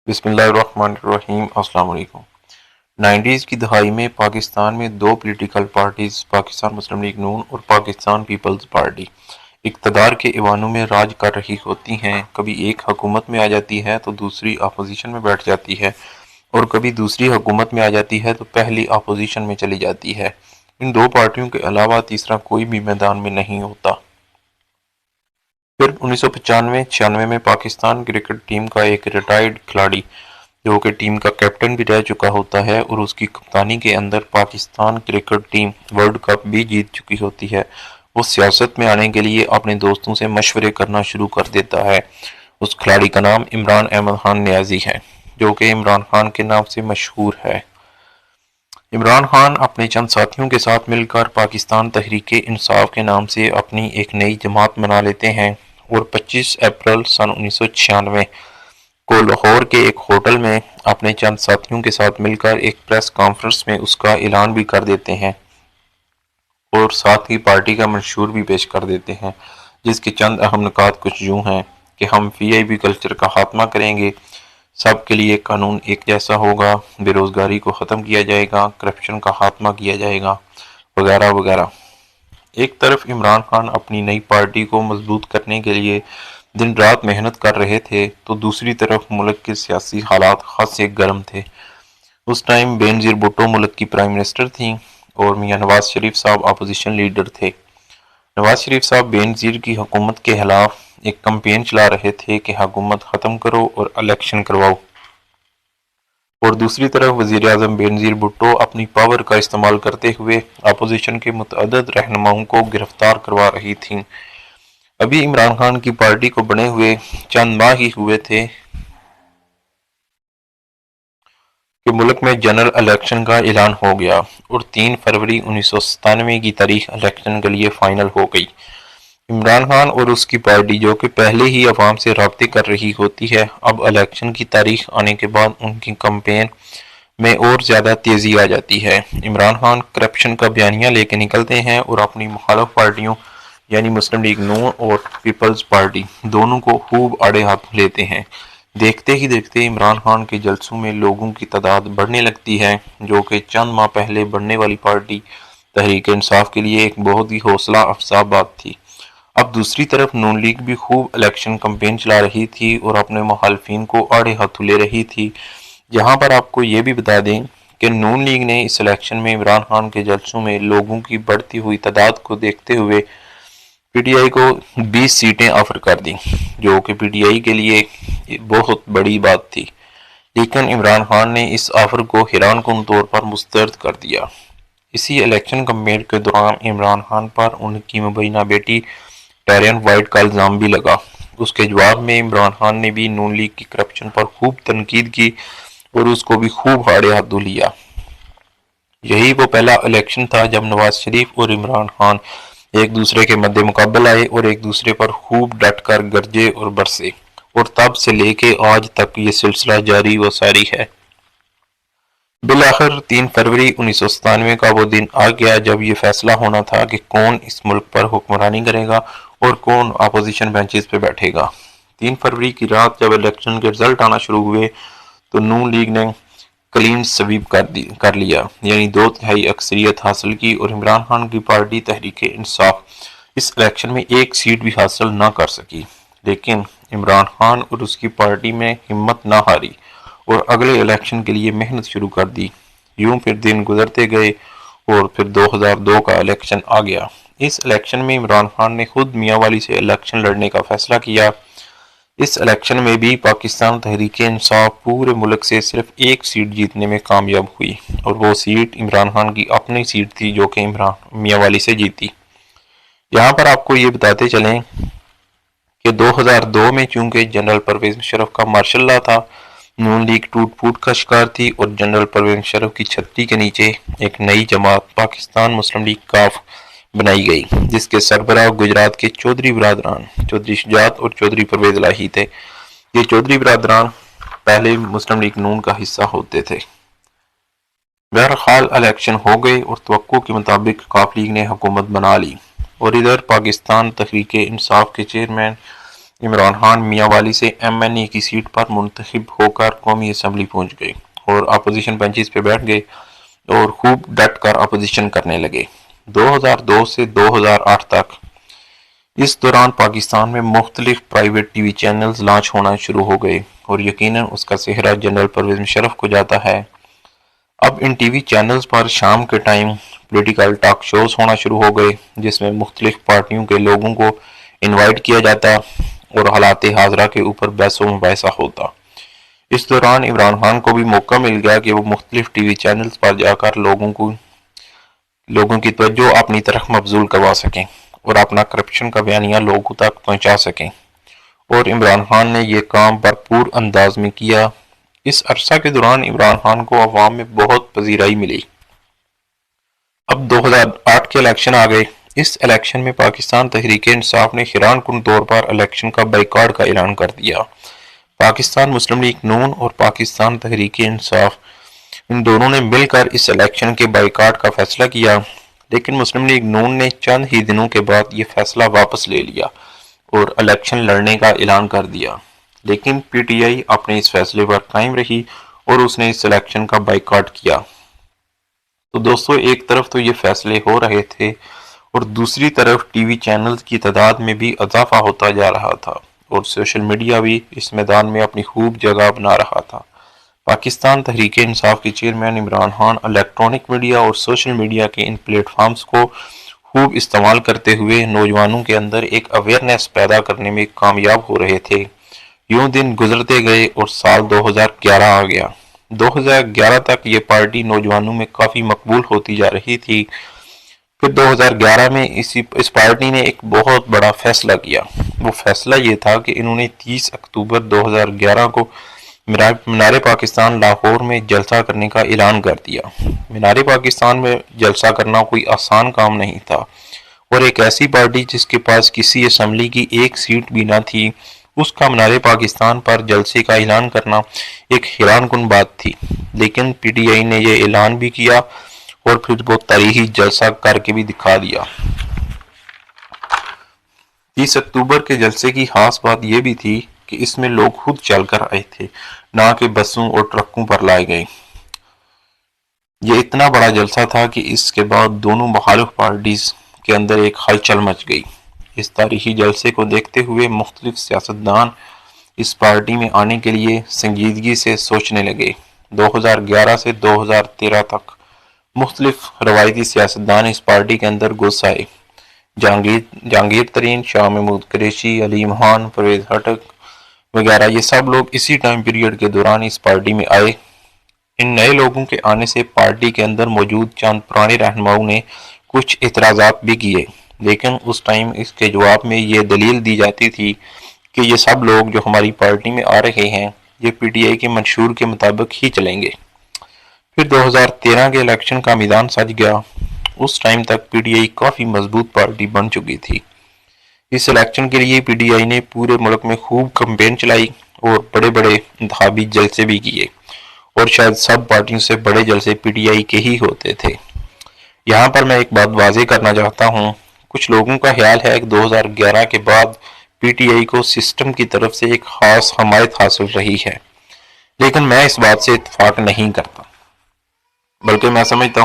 بسم اللہ الرحمن الرحیم۔ السلام علیکم۔ 90s کی دہائی میں پاکستان میں دو پولیٹیکل پارٹیز، پاکستان مسلم لیگ نون اور پاکستان پیپلز پارٹی، اقتدار کے ایوانوں میں راج کر رہی ہوتی ہیں۔ کبھی ایک حکومت میں آ جاتی ہے تو دوسری اپوزیشن میں بیٹھ جاتی ہے، اور کبھی دوسری حکومت میں آ جاتی ہے تو پہلی اپوزیشن میں چلی جاتی ہے۔ ان دو پارٹیوں کے علاوہ تیسرا کوئی بھی میدان میں نہیں ہوتا۔ پھر 1995-96 میں پاکستان کرکٹ ٹیم کا ایک ریٹائرڈ کھلاڑی، جو کہ ٹیم کا کیپٹن بھی رہ چکا ہوتا ہے اور اس کی کپتانی کے اندر Pakistan cricket team world cup بھی جیت چکی ہوتی ہے، وہ سیاست میں آنے کے لیے اپنے دوستوں سے مشورے کرنا شروع کر دیتا ہے۔ اس کھلاڑی کا نام عمران احمد خان نیازی ہے، جو کہ عمران خان کے نام سے مشہور ہے۔ عمران خان اپنے چند ساتھیوں کے ساتھ مل کر پاکستان تحریک انصاف کے نام سے اپنی ایک نئی جماعت بنا لیتے ہیں، اور 25 اپریل سن 1996 کو لاہور کے ایک ہوٹل میں اپنے چند ساتھیوں کے ساتھ مل کر ایک پریس کانفرنس میں اس کا اعلان بھی کر دیتے ہیں، اور ساتھ ہی پارٹی کا منشور بھی پیش کر دیتے ہیں، جس کے چند اہم نکات کچھ یوں ہیں کہ ہم وی آئی پی کلچر کا خاتمہ کریں گے، سب کے لیے قانون ایک جیسا ہوگا، بے روزگاری کو ختم کیا جائے گا، کرپشن کا خاتمہ کیا جائے گا، وغیرہ وغیرہ۔ ایک طرف عمران خان اپنی نئی پارٹی کو مضبوط کرنے کے لیے دن رات محنت کر رہے تھے، تو دوسری طرف ملک کے سیاسی حالات خاصے گرم تھے۔ اس ٹائم بے نظیر بھٹو ملک کی پرائم منسٹر تھیں اور میاں نواز شریف صاحب اپوزیشن لیڈر تھے۔ نواز شریف صاحب بے نظیر کی حکومت کے خلاف ایک کمپین چلا رہے تھے کہ حکومت ختم کرو اور الیکشن کرواؤ، اور دوسری طرف وزیر اعظم بے نظیر بھٹو اپنی پاور کا استعمال کرتے ہوئے اپوزیشن کے متعدد رہنماؤں کو گرفتار کروا رہی تھیں۔ ابھی عمران خان کی پارٹی کو بنے ہوئے چند ماہ ہی ہوئے تھے کہ ملک میں جنرل الیکشن کا اعلان ہو گیا، اور 3 فروری 1997 کی تاریخ الیکشن کے لیے فائنل ہو گئی۔ عمران خان اور اس کی پارٹی، جو کہ پہلے ہی عوام سے رابطے کر رہی ہوتی ہے، اب الیکشن کی تاریخ آنے کے بعد ان کی کمپین میں اور زیادہ تیزی آ جاتی ہے۔ عمران خان کرپشن کا بیانیہ لے کے نکلتے ہیں اور اپنی مخالف پارٹیوں یعنی مسلم لیگ نون اور پیپلز پارٹی دونوں کو خوب آڑے ہاتھ لیتے ہیں۔ دیکھتے ہی دیکھتے عمران خان کے جلسوں میں لوگوں کی تعداد بڑھنے لگتی ہے، جو کہ چند ماہ پہلے بڑھنے والی پارٹی تحریک انصاف کے لیے ایک بہت ہی حوصلہ افزا بات تھی۔ اب دوسری طرف نون لیگ بھی خوب الیکشن کمپین چلا رہی تھی اور اپنے مخالفین کو آڑے ہاتھوں لے رہی تھی۔ یہاں پر آپ کو یہ بھی بتا دیں کہ نون لیگ نے اس الیکشن میں عمران خان کے جلسوں میں لوگوں کی بڑھتی ہوئی تعداد کو دیکھتے ہوئے پی ٹی آئی کو 20 سیٹیں آفر کر دیں، جو کہ پی ٹی آئی کے لیے بہت بڑی بات تھی، لیکن عمران خان نے اس آفر کو حیران کن طور پر مسترد کر دیا۔ اسی الیکشن کمپین کے دوران عمران خان پر ان کی مبینہ بیٹی ڈائرین وائٹ کا الزام بھی لگا۔ اس کے جواب میں عمران خان نے بھی نون لیگ کی کرپشن پر خوب تنقید کی اور اس کو بھی خوب آڑے ہاتھوں لیا۔ یہی وہ پہلا الیکشن تھا جب نواز شریف اور عمران خان ایک دوسرے کے مد مقابل آئے اور ایک دوسرے پر خوب ڈٹ کر گرجے اور برسے، اور تب سے لے کے آج تک یہ سلسلہ جاری و ساری ہے۔ بالآخر 3 فروری 1997 کا وہ دن آ گیا جب یہ فیصلہ ہونا تھا کہ کون اس ملک پر حکمرانی کرے گا اور کون اپوزیشن بینچز پہ بیٹھے گا۔ 3 فروری کی رات جب الیکشن کے رزلٹ آنا شروع ہوئے تو نون لیگ نے کلین سویپ کر لیا، یعنی 2/3 اکثریت حاصل کی، اور عمران خان کی پارٹی تحریک انصاف اس الیکشن میں ایک سیٹ بھی حاصل نہ کر سکی۔ لیکن عمران خان اور اس کی پارٹی میں ہمت نہ ہاری اور اگلے الیکشن کے لیے محنت شروع کر دی۔ یوں پھر دن گزرتے گئے اور پھر 2002 کا الیکشن آ گیا۔ اس الیکشن میں عمران خان نے خود میاں والی سے الیکشن لڑنے کا فیصلہ کیا۔ اس الیکشن میں بھی پاکستان تحریک انصاف پورے ملک سے صرف ایک سیٹ جیتنے میں کامیاب ہوئی، اور وہ سیٹ عمران خان کی اپنی سیٹ تھی، جو کہ میاں والی سے جیتی۔ یہاں پر آپ کو یہ بتاتے چلیں کہ 2002 میں چونکہ جنرل پرویز مشرف کا مارشل لا تھا، نون لیگ ٹوٹ پھوٹ کا شکار تھی، اور جنرل پرویز مشرف کی چھتری کے نیچے ایک نئی جماعت پاکستان مسلم لیگ کاف بنائی گئی، جس کے سربراہ گجرات کے چودھری برادران چودھری شجاعت اور چودھری پرویز الہی تھے۔ یہ چودھری برادران پہلے مسلم لیگ نون کا حصہ ہوتے تھے۔ بہرحال الیکشن ہو گئے اور توقع کے مطابق کاف لیگ نے حکومت بنا لی، اور ادھر پاکستان تحریک انصاف کے چیئرمین عمران خان میاں والی سے MNA کی سیٹ پر منتخب ہو کر قومی اسمبلی پہنچ گئے اور اپوزیشن بینچز پہ بیٹھ گئے اور خوب ڈٹ کر اپوزیشن کرنے لگے 2002 سے 2008 تک۔ اس دوران پاکستان میں مختلف private T V channels launch ہونا شروع ہو گئے اور یقیناً اس کا سہرا جنرل پرویز مشرف کو جاتا ہے۔ اب ان ٹی وی چینلز پر شام کے ٹائم پولیٹیکل ٹاک شوز ہونا شروع ہو گئے جس میں مختلف پارٹیوں کے لوگوں کو انوائٹ کیا جاتا اور حالات حاضرہ کے اوپر بحث و مباحثہ ہوتا۔ اس دوران عمران خان کو بھی موقع مل گیا کہ وہ مختلف ٹی وی چینلز پر جا کر لوگوں کی توجہ اپنی طرف مبذول کروا سکیں اور اپنا کرپشن کا بیانیہ لوگوں تک پہنچا سکیں، اور عمران خان نے یہ کام بھرپور انداز میں کیا۔ اس عرصہ کے دوران عمران خان کو عوام میں بہت پذیرائی ملی۔ اب 2008 کے الیکشن آ گئے۔ اس الیکشن میں پاکستان تحریک انصاف نے حیران کن طور پر الیکشن کا بائیکاٹ کا اعلان کر دیا۔ پاکستان مسلم لیگ نون اور پاکستان تحریک انصاف ان دونوں نے مل کر اس الیکشن کے بائیکاٹ کا فیصلہ کیا، لیکن مسلم لیگ نون نے چند ہی دنوں کے بعد یہ فیصلہ واپس لے لیا اور الیکشن لڑنے کا اعلان کر دیا، لیکن PTI اپنے اس فیصلے پر قائم رہی اور اس نے اس الیکشن کا بائیکاٹ کیا۔ تو دوستو، ایک طرف تو یہ فیصلے ہو رہے تھے اور دوسری طرف ٹی وی چینلز کی تعداد میں بھی اضافہ ہوتا جا رہا تھا اور سوشل میڈیا بھی اس میدان میں اپنی خوب جگہ بنا رہا تھا۔ پاکستان تحریک انصاف کے chairman Imran Khan electronic media اور سوشل میڈیا کے ان پلیٹ فارمز کو خوب استعمال کرتے ہوئے نوجوانوں کے اندر ایک اویئرنیس پیدا کرنے میں کامیاب ہو رہے تھے۔ یوں دن گزرتے گئے اور سال 2011 آ گیا۔ 2011 تک یہ پارٹی نوجوانوں میں کافی مقبول ہوتی جا رہی تھی۔ پھر 2011 میں اس پارٹی نے ایک بہت بڑا فیصلہ کیا۔ وہ فیصلہ یہ تھا کہ انہوں نے 30 اکتوبر 2011 کو مینار پاکستان لاہور میں جلسہ کرنے کا اعلان کر دیا۔ مینار پاکستان میں جلسہ کرنا کوئی آسان کام نہیں تھا، اور ایک ایسی پارٹی جس کے پاس کسی اسمبلی کی ایک سیٹ بھی نہ تھی، اس کا مینار پاکستان پر جلسے کا اعلان کرنا ایک حیران کن بات تھی۔ لیکن PTI نے یہ اعلان بھی کیا اور پھر وہ تاریخی جلسہ کر کے بھی دکھا دیا۔ 30 اکتوبر کے جلسے کی خاص بات یہ بھی تھی کہ اس میں لوگ خود چل کر آئے تھے، نہ کہ بسوں اور ٹرکوں پر لائے گئے۔ یہ اتنا بڑا جلسہ تھا کہ اس کے بعد دونوں مخالف پارٹیز کے اندر ایک ہلچل مچ گئی۔ اس تاریخی جلسے کو دیکھتے ہوئے مختلف سیاستدان اس پارٹی میں آنے کے لیے سنجیدگی سے سوچنے لگے۔ 2011 سے 2013 تک مختلف روایتی سیاستدان اس پارٹی کے اندر گھس آئے۔ جہانگیر ترین، شاہ محمود قریشی، علیم خان، پرویز خٹک وغیرہ، یہ سب لوگ اسی ٹائم پیریڈ کے دوران اس پارٹی میں آئے۔ ان نئے لوگوں کے آنے سے پارٹی کے اندر موجود چند پرانے رہنماؤں نے کچھ اعتراضات بھی کیے، لیکن اس ٹائم اس کے جواب میں یہ دلیل دی جاتی تھی کہ یہ سب لوگ جو ہماری پارٹی میں آ رہے ہیں یہ PTI کے منشور کے مطابق ہی چلیں گے۔ پھر 2013 کے الیکشن کا میدان سج گیا۔ اس ٹائم تک PTI کافی مضبوط پارٹی بن چکی تھی۔ اس الیکشن کے لیے PTI نے پورے ملک میں خوب کمپین چلائی اور بڑے بڑے انتخابی جلسے بھی کیے، اور شاید سب پارٹیوں سے بڑے جلسے PTI کے ہی ہوتے تھے۔ یہاں پر میں ایک بات واضح کرنا چاہتا ہوں، کچھ لوگوں کا خیال ہے کہ 2011 کے بعد PTI کو سسٹم کی طرف سے ایک خاص حمایت حاصل رہی ہے، لیکن میں اس بات سے اتفاق نہیں کرتا، بلکہ میں سمجھتا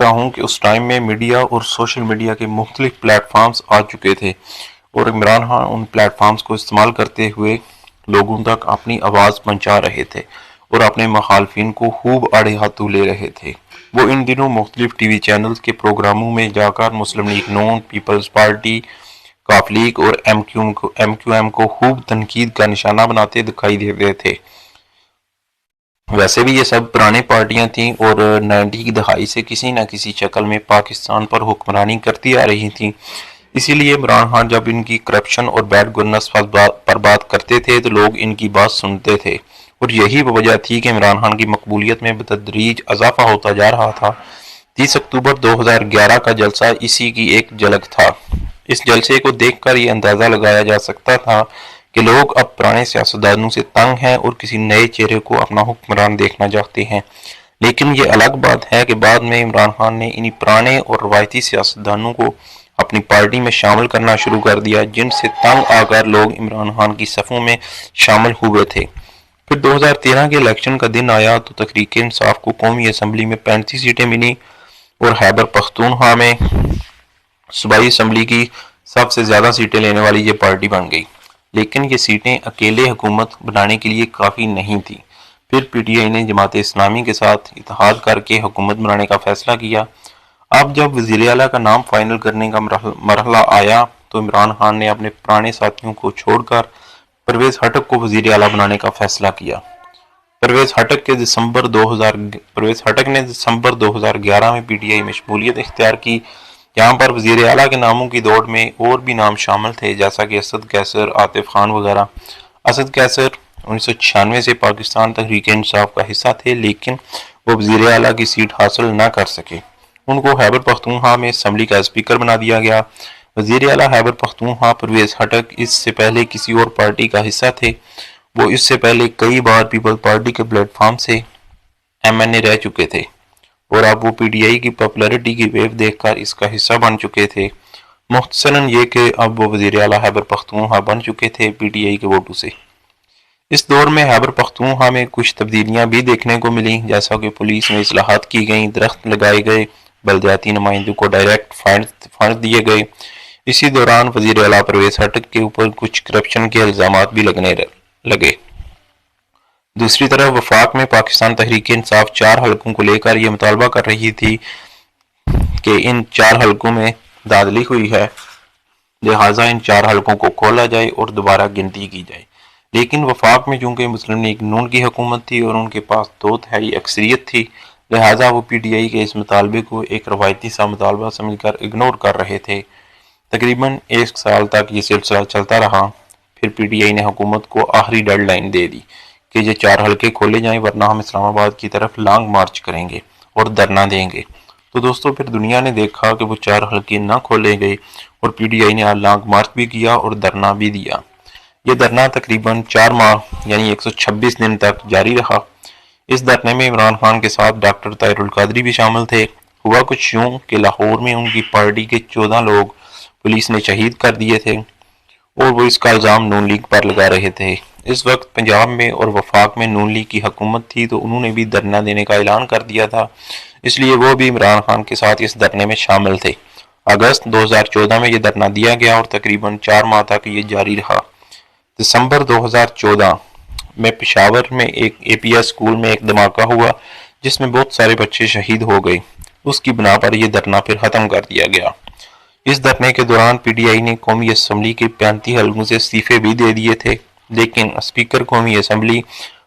ہوں کہ اس ٹائم میں میڈیا اور سوشل میڈیا کے مختلف پلیٹ فارمز آ چکے تھے، اور عمران خان ان پلیٹ فارمز کو استعمال کرتے ہوئے لوگوں تک اپنی آواز پہنچا رہے تھے اور اپنے مخالفین کو خوب آڑے ہاتھوں لے رہے تھے۔ وہ ان دنوں مختلف ٹی وی چینلز کے پروگراموں میں جا کر مسلم لیگ نون، پیپلز پارٹی، کاف لیگ اور MQM کو خوب تنقید کا نشانہ بناتے دکھائی دیتے تھے۔ ویسے بھی یہ سب پرانی پارٹیاں تھیں اور 90 کی دہائی سے کسی نہ کسی شکل میں پاکستان پر حکمرانی کرتی آ رہی تھیں، اسی لیے عمران خان جب ان کی کرپشن اور بیڈ گورننس پر بات کرتے تھے تو لوگ ان کی بات سنتے تھے، اور یہی وجہ تھی کہ عمران خان کی مقبولیت میں بتدریج اضافہ ہوتا جا رہا تھا۔ 30 اکتوبر 2011 کا جلسہ اسی کی ایک جھلک تھا۔ اس جلسے کو دیکھ کر یہ اندازہ لگایا جا سکتا تھا کہ لوگ اب پرانے سیاستدانوں سے تنگ ہیں اور کسی نئے چہرے کو اپنا حکمران دیکھنا چاہتے ہیں، لیکن یہ الگ بات ہے کہ بعد میں عمران خان نے انہی پرانے اور روایتی سیاستدانوں کو اپنی پارٹی میں شامل کرنا شروع کر دیا، جن سے تنگ آ کر لوگ عمران خان کی صفوں میں شامل ہوئے تھے۔ پھر 2013 کے الیکشن کا دن آیا تو تحریک انصاف کو قومی اسمبلی میں 35 سیٹیں ملی اور خیبر پختونخوا میں صوبائی اسمبلی کی سب سے زیادہ سیٹیں لینے والی یہ پارٹی بن گئی، لیکن یہ سیٹیں اکیلے حکومت بنانے کے لیے کافی نہیں تھی۔ پھر پی ٹی آئی نے جماعت اسلامی کے ساتھ اتحاد کر کے حکومت بنانے کا فیصلہ کیا۔ اب جب وزیر اعلیٰ کا نام فائنل کرنے کا مرحلہ آیا تو عمران خان نے اپنے پرانے ساتھیوں کو چھوڑ کر پرویز خٹک کو وزیر اعلیٰ بنانے کا فیصلہ کیا۔ پرویز خٹک نے دسمبر 2011 میں پی ٹی آئی میں شمولیت اختیار کی۔ یہاں پر وزیر اعلیٰ کے ناموں کی دوڑ میں اور بھی نام شامل تھے، جیسا کہ اسد قیصر، عاطف خان وغیرہ۔ اسد قیصر 1996 سے پاکستان تحریک انصاف کا حصہ تھے، لیکن وہ وزیر اعلیٰ کی سیٹ حاصل نہ کر سکے۔ ان کو خیبر پختونخوا میں اسمبلی کا اسپیکر بنا دیا گیا۔ وزیر اعلیٰ خیبر پختونخوا پرویز خٹک اس سے پہلے کسی اور پارٹی کا حصہ تھے۔ وہ اس سے پہلے کئی بار پیپل پارٹی کے پلیٹ فارم سے ایم این اے رہ چکے تھے اور اب وہ پی ٹی آئی کی پاپولیرٹی کی ویو دیکھ کر اس کا حصہ بن چکے تھے۔ مختصراً یہ کہ اب وہ وزیر اعلیٰ خیبر پختونخوا بن چکے تھے پی ٹی آئی کے ووٹوں سے۔ اس دور میں خیبر پختونخوا میں کچھ تبدیلیاں بھی دیکھنے کو ملیں، جیسا کہ پولیس میں اصلاحات کی گئیں، درخت لگائے گئے، بلدیاتی نمائندوں کو ڈائریکٹ فنڈ دیے گئے۔ اسی دوران وزیر اعلیٰ پرویز خٹک کے اوپر کچھ کرپشن کے الزامات بھی لگنے لگے۔ دوسری طرف وفاق میں پاکستان تحریک انصاف 4 حلقوں کو لے کر یہ مطالبہ کر رہی تھی کہ ان 4 حلقوں میں دھاندلی ہوئی ہے، لہٰذا ان 4 حلقوں کو کھولا جائے اور دوبارہ گنتی کی جائے۔ لیکن وفاق میں چونکہ مسلم لیگ نون کی حکومت تھی اور ان کے پاس 2 تہائی اکثریت تھی، لہٰذا وہ پی ٹی آئی کے اس مطالبے کو ایک روایتی سا مطالبہ سمجھ کر اگنور کر رہے تھے۔ تقریباً 1 سال تک یہ سلسلہ چلتا رہا۔ پھر پی ٹی آئی نے حکومت کو آخری ڈیڈ لائن دے دی کہ یہ 4 حلقے کھولے جائیں ورنہ ہم اسلام آباد کی طرف لانگ مارچ کریں گے اور دھرنا دیں گے۔ تو دوستو پھر دنیا نے دیکھا کہ وہ 4 حلقے نہ کھولے گئے اور پی ٹی آئی نے لانگ مارچ بھی کیا اور دھرنا بھی دیا۔ یہ دھرنا تقریباً 4 ماہ یعنی 126 دن تک جاری رہا۔ اس دھرنے میں عمران خان کے ساتھ ڈاکٹر طاہر القادری بھی شامل تھے۔ ہوا کچھ یوں کہ لاہور میں ان کی پارٹی کے 14 لوگ پولیس نے شہید کر دیے تھے اور وہ اس کا الزام نون لیگ پر لگا رہے تھے۔ اس وقت پنجاب میں اور وفاق میں نون لیگ کی حکومت تھی تو انہوں نے بھی دھرنا دینے کا اعلان کر دیا تھا، اس لیے وہ بھی عمران خان کے ساتھ اس دھرنے میں شامل تھے۔ اگست 2014 میں یہ دھرنا دیا گیا اور تقریباً 4 ماہ تک یہ جاری رہا۔ دسمبر 2014 میں پشاور میں ایک اے پی ایس اسکول میں ایک دھماکہ ہوا جس میں بہت سارے بچے شہید ہو گئے۔ اس کی بنا پر یہ دھرنا پھر ختم کر دیا گیا۔ اس دھرنے کے دوران پی ٹی آئی نے قومی اسمبلی کے 35 حلقوں سے استعفے بھی دے دیے تھے، لیکن اسپیکر قومی اسمبلی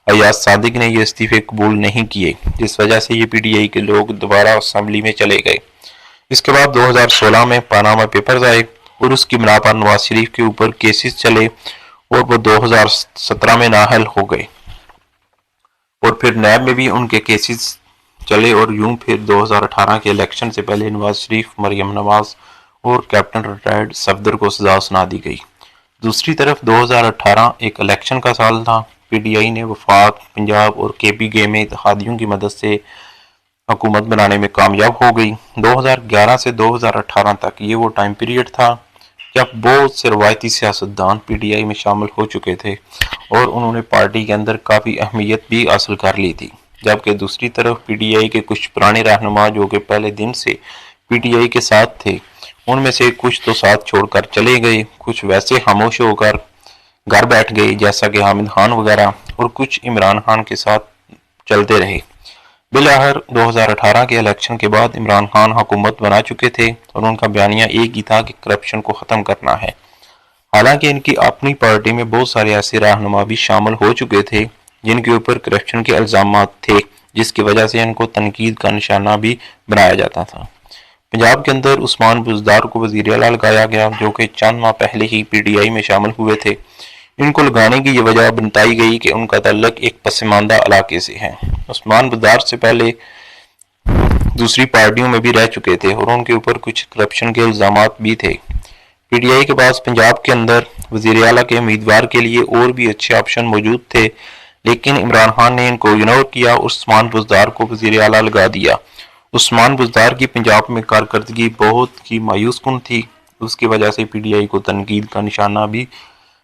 ایاز صادق نے یہ استعفے قبول نہیں کیے، جس وجہ سے یہ پی ٹی آئی کے لوگ دوبارہ اسمبلی میں چلے گئے۔ اس کے بعد 2016 میں پاناما پیپرز آئے اور اس کی بنا پر نواز شریف کے اوپر کیسز چلے اور وہ 2017 میں نااہل ہو گئے اور پھر نیب میں بھی ان کے کیسز چلے اور یوں پھر 2018 کے الیکشن سے پہلے نواز شریف، مریم نواز اور کیپٹن ریٹائرڈ صفدر کو سزا سنا دی گئی۔ دوسری طرف 2018 ایک الیکشن کا سال تھا۔ پی ٹی آئی نے وفاق، پنجاب اور کے پی کے میں اتحادیوں کی مدد سے حکومت بنانے میں کامیاب ہو گئی۔ 2011 سے 2018 تک یہ وہ ٹائم پیریڈ تھا جب بہت سے روایتی سیاستدان پی ٹی آئی میں شامل ہو چکے تھے اور انہوں نے پارٹی کے اندر کافی اہمیت بھی حاصل کر لی تھی، جبکہ دوسری طرف پی ٹی آئی کے کچھ پرانے رہنما جو کہ پہلے دن سے پی ٹی آئی کے ساتھ تھے، ان میں سے کچھ تو ساتھ چھوڑ کر چلے گئے، کچھ ویسے خاموش ہو کر گھر بیٹھ گئے جیسا کہ حامد خان وغیرہ، اور کچھ عمران خان کے ساتھ چلتے رہے۔ بالآخر 2018 کے الیکشن کے بعد عمران خان حکومت بنا چکے تھے اور ان کا بیانیہ ایک ہی تھا کہ کرپشن کو ختم کرنا ہے۔ حالانکہ ان کی اپنی پارٹی میں بہت سارے ایسے رہنما بھی شامل ہو چکے تھے جن کے اوپر کرپشن کے الزامات تھے، جس کی وجہ سے ان کو تنقید کا نشانہ بھی بنایا جاتا تھا۔ پنجاب کے اندر عثمان بزدار کو وزیر اعلیٰ لگایا گیا جو کہ چند ماہ پہلے ہی پی ٹی آئی میں شامل ہوئے تھے۔ ان کو لگانے کی یہ وجہ بتائی گئی کہ ان کا تعلق ایک پسماندہ علاقے سے ہے۔ عثمان بزدار سے پہلے دوسری پارٹیوں میں بھی رہ چکے تھے اور ان کے اوپر کچھ کرپشن کے الزامات بھی تھے۔ پی ٹی آئی کے پاس پنجاب کے اندر وزیر اعلیٰ کے امیدوار کے لیے اور بھی اچھے آپشن موجود تھے، لیکن عمران خان نے ان کو اگنور کیا اور عثمان بزدار کو وزیر اعلیٰ لگا دیا۔ عثمان بزدار کی پنجاب میں کارکردگی بہت ہی مایوس کن تھی۔ اس کی وجہ سے پی ٹی آئی کو تنقید کا نشانہ بھی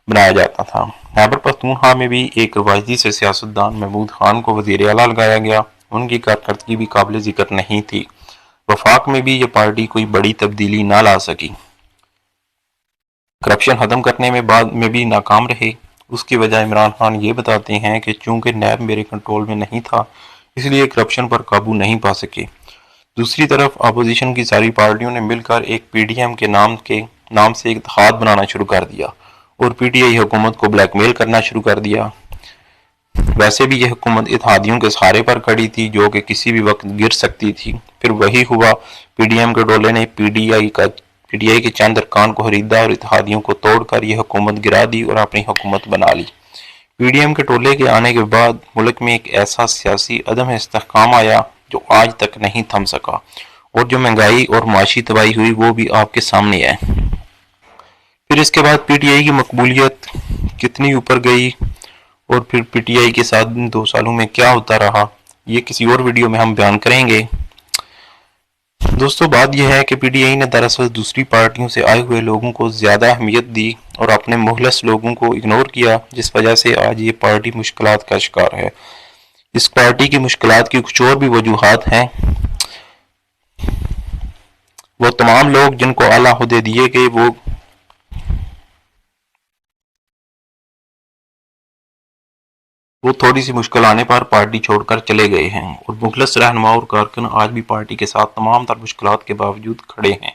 بنایا جاتا تھا۔ خیبر پختونخوا میں بھی ایک روایتی سے سیاستدان محمود خان کو وزیر اعلیٰ لگایا گیا۔ ان کی کارکردگی بھی قابل ذکر نہیں تھی۔ وفاق میں بھی یہ پارٹی کوئی بڑی تبدیلی نہ لا سکی۔ کرپشن ختم کرنے میں بعد میں بھی ناکام رہے۔ اس کی وجہ عمران خان یہ بتاتے ہیں کہ چونکہ نیب میرے کنٹرول میں نہیں تھا اس لیے کرپشن پر قابو نہیں پا سکے۔ دوسری طرف اپوزیشن کی ساری پارٹیوں نے مل کر ایک پی ڈی ایم کے نام سے ایک اتحاد بنانا شروع کر دیا اور پی ٹی آئی حکومت کو بلیک میل کرنا شروع کر دیا۔ ویسے بھی یہ حکومت اتحادیوں کے سہارے پر کھڑی تھی جو کہ کسی بھی وقت گر سکتی تھی۔ پھر وہی ہوا، پی ڈی ایم کے ڈولے نے پی ڈی آئی کے چند ارکان کو خریدا اور اتحادیوں کو توڑ کر یہ حکومت گرا دی اور اپنی حکومت بنا لی۔ پی ڈی ایم کے ٹولے کے آنے کے بعد ملک میں ایک ایسا سیاسی عدم استحکام آیا جو آج تک نہیں تھم سکا، اور جو مہنگائی اور معاشی تباہی ہوئی وہ بھی آپ کے سامنے ہے۔ پھر اس کے بعد پی ٹی آئی کی مقبولیت کتنی اوپر گئی اور پھر پی ٹی آئی کے ساتھ 2 سالوں میں کیا ہوتا رہا، یہ کسی اور ویڈیو میں ہم بیان کریں گے۔ دوستو، بات یہ ہے کہ پی ٹی آئی نے دراصل دوسری پارٹیوں سے آئے ہوئے لوگوں کو زیادہ اہمیت دی اور اپنے مخلص لوگوں کو اگنور کیا، جس وجہ سے آج یہ پارٹی مشکلات کا شکار ہے۔ اس پارٹی کی مشکلات کی کچھ اور بھی وجوہات ہیں۔ وہ تمام لوگ جن کو اعلیٰ عہدے دیے گئے وہ تھوڑی سی مشکل آنے پر پارٹی چھوڑ کر چلے گئے ہیں، اور مخلص رہنما اور کارکن آج بھی پارٹی کے ساتھ تمام تر مشکلات کے باوجود کھڑے ہیں۔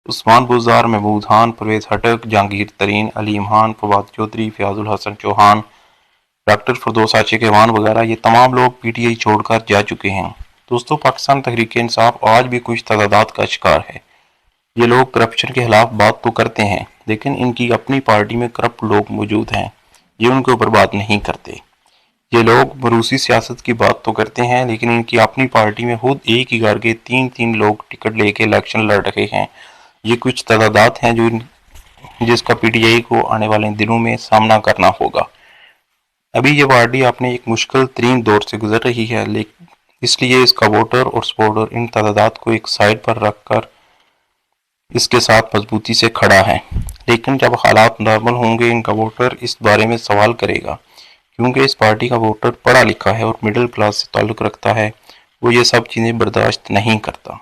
عثمان بزدار، محمود خان، پرویز خٹک، جہانگیر ترین، علیم خان، فواد چودھری، فیاض الحسن چوہان، ڈاکٹر فردوس عاشق ایوان وغیرہ، یہ تمام لوگ پی ٹی آئی چھوڑ کر جا چکے ہیں۔ دوستو، پاکستان تحریک انصاف آج بھی کچھ تضادات کا شکار ہے۔ یہ لوگ کرپشن کے خلاف بات تو کرتے ہیں لیکن ان کی اپنی پارٹی میں کرپٹ لوگ موجود ہیں، یہ ان کے اوپر بات نہیں کرتے۔ یہ لوگ موروثی سیاست کی بات تو کرتے ہیں لیکن ان کی اپنی پارٹی میں خود ایک ہی گھر کے 3 لوگ ٹکٹ لے کے الیکشن لڑ رہے ہیں۔ یہ کچھ تضادات ہیں جس کا پی ٹی آئی کو آنے والے دنوں میں سامنا کرنا ہوگا۔ ابھی یہ پارٹی اپنے ایک مشکل ترین دور سے گزر رہی ہے، اس لیے اس کا ووٹر اور سپورٹر ان تضادات کو ایک سائڈ پر رکھ کر اس کے ساتھ مضبوطی سے کھڑا ہے۔ لیکن جب حالات نارمل ہوں گے ان کا ووٹر اس بارے میں سوال کرے گا، کیونکہ اس پارٹی کا ووٹر پڑھا لکھا ہے اور مڈل کلاس سے تعلق رکھتا ہے، وہ یہ سب چیزیں برداشت نہیں کرتا۔